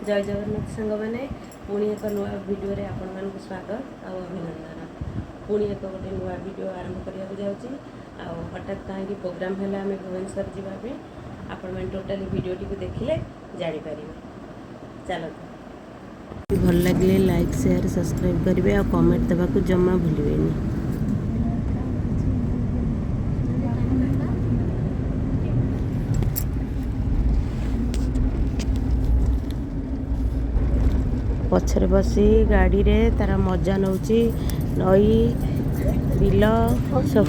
जय जगन्नाथ सांग मैंने पुणी एक नुआ भिडियो आपण मानक स्वागत और अभिनंदन। पुणी एक गोटे नुआ भिडियो आरंभ करने जाऊँगी। हठात कहीं प्रोग्राम है आम भुवनेश्वर जावाई आपण मैंने टोटाली भिडियोटी को देखिले जापर। चलते भल लगे लाइक शेयर सब्सक्राइब करेंगे और कमेंट देवा जमा भूलें। पछरे बसी गाड़ी रे तारा मजा नौची नई बिल सब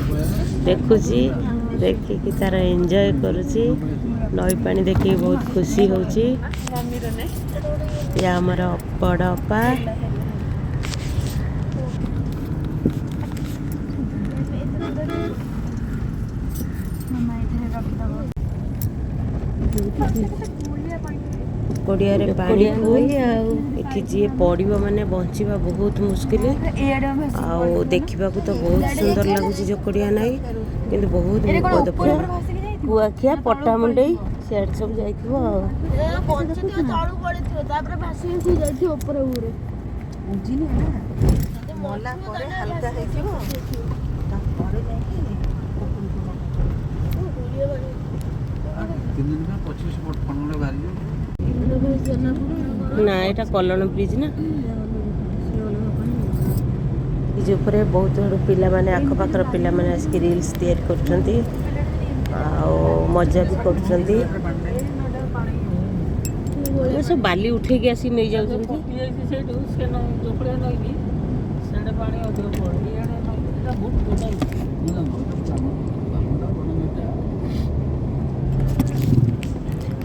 देखुची देखिकी तारा एंजॉय करुची नई पानी देखिए बहुत खुशी होची। या हमर बड़ अपा पड़िया रे पानी ये जी पड़ो माने बंचवा बहुत मुस्किल आउ देखा तो बहुत सुंदर लगुच जोकड़िया नाई कि बहुत विपद कुआखिया पट्टा मुंडे सियाड़ सब जा ना यहाँ कलण ब्रिज ना जो बहुत पिला माने आखपाखर पिला माने आसिक रील्स तैयारी करछंती मजा भी करछंती। सब बाली उठे के आसी नहीं जाउछंती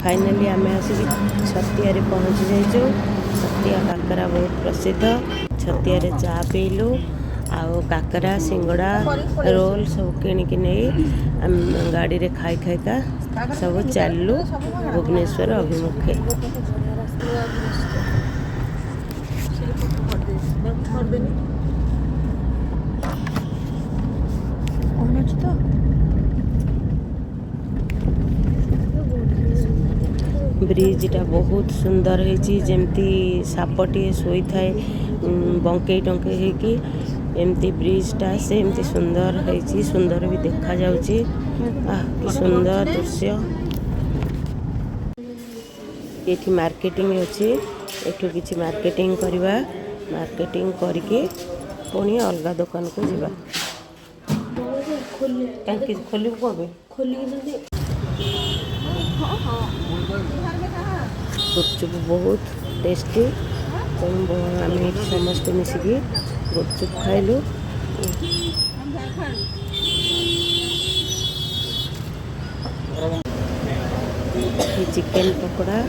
फाइनाली आम आसिक छतिया पहुँची जाइचु। छतिया काकरा बहुत प्रसिद्ध। छतिया रे चा पीलु आउ काकरा सिंगड़ा रोल सब किनिक नहीं गाड़ी रे खाई खाइका सब चलू भुवनेश्वर अभिमुखे। ब्रिजटा बहुत सुंदर है जमती सापटे शोई थाए बंकई टंकई होगी एमती ब्रिजटा से एमती सुंदर है सुंदर भी देखा जाउची। कि सुंदर दृश्य ये मार्केटिंग अच्छी एठू किसी मार्केटिंग करवा मार्केटिंग करके पुणी अलग दुकान को जीवा खोल गुपचुप बहुत टेस्टी आम समस्त मिसिकी गुपचुप खाइलु। Chicken pakora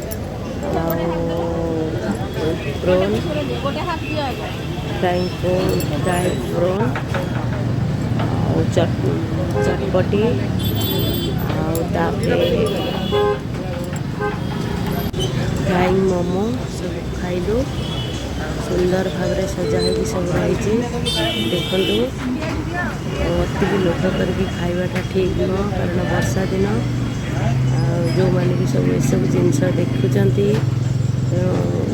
prawn frying prawn चटपटी फ्राइंग मोमो सब खाइलु। सुंदर भाव सजा है सब रही देखु अति भी लोभ करके खावाटा ठीक नुह कारण वर्षा दिन जो मैंने भी सब ये सब जिनस देखुंट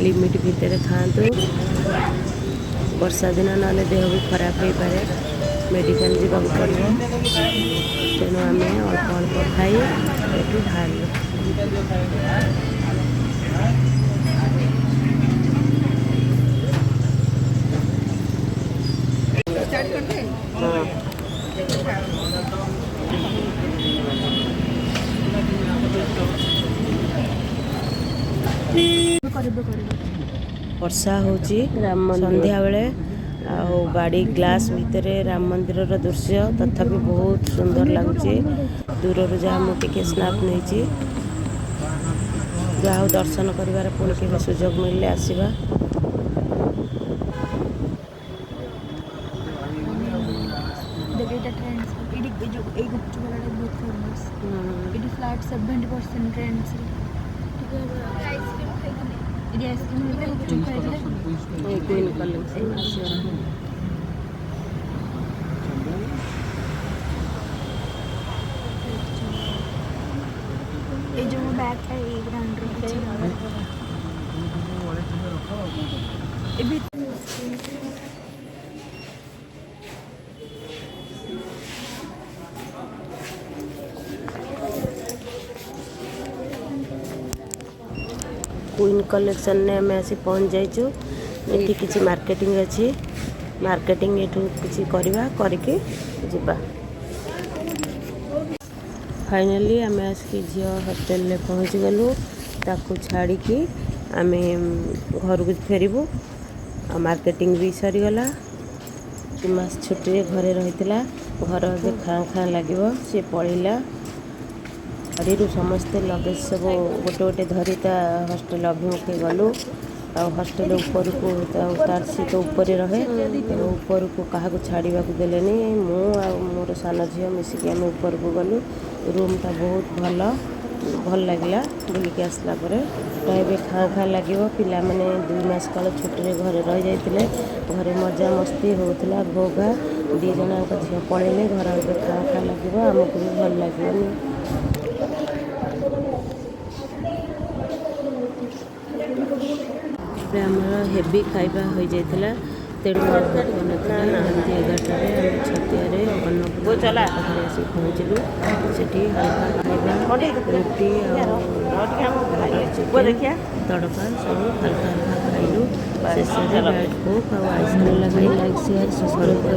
लिमिट भितर खातु वर्षा दिन ना देह भी खराब हो पारे मेडिकल जावाक पड़ो तेणु आम अल्प अल्प खाई ये बाहर वर्षा होची संध्या बेले गाड़ी ग्लास भितर राम मंदिर दृश्य तथापि बहुत सुंदर लगुच। दूर जहाँ मुझे स्नाप नहीं जहाँ दर्शन कर पुणी के सुजोग मिले आसवा। फ्लैट 70% ट्रेंड्स ये जो बैग है 1 ब्रांड ଏବେ क्वीन कलेक्शन ने आम आसी पहुँच जाइचु। ये किसी मार्केटिंग अच्छी मार्केटिंग ये किसी करवा करके जीवा। फाइनली आम आसिक झी हॉस्टल में पहुँच गलु। ताकू छाड़ी आम घर को फेरबू। मार्केटिंग भी सरीगला। 2 मास छुट्टी घरे रही घर ए खाँ खाँ लगे सी पलैला। गाड़ी समस्ते लगेज सब गोटे गोटे धरी हॉस्टल अभिमुखे गलु। हॉस्टल ऊपर को तार सीट ऊपर रहे ऊपर को क्या छाड़ा देलेनी। मु मोर सान झी मिसिक आम ऊपर को गलु। रूमटा बहुत भल लगे बुलिक आसला ए खाँ खाँ लगे। पिला माने 2 मास काल छुट्टी घरे रही जाते घरे मजा मस्ती होता घोघा 2 जन झील पलैले घर ए खाँ खाँ लगे आमको भी भल लगे। आमर हेवी खाଇବା हो जाता तेणु बनता जमी 11टारे आम छतियारे अन्नपूर्णा आसी पहुँचलु। सेठी हल्का खाଇବା रुटी तड़का सब हल्का हल्का खाइलु। शेष बेड कोक आइसक्रीम लगे। लाइक शेयर सब्सक्राइब कर।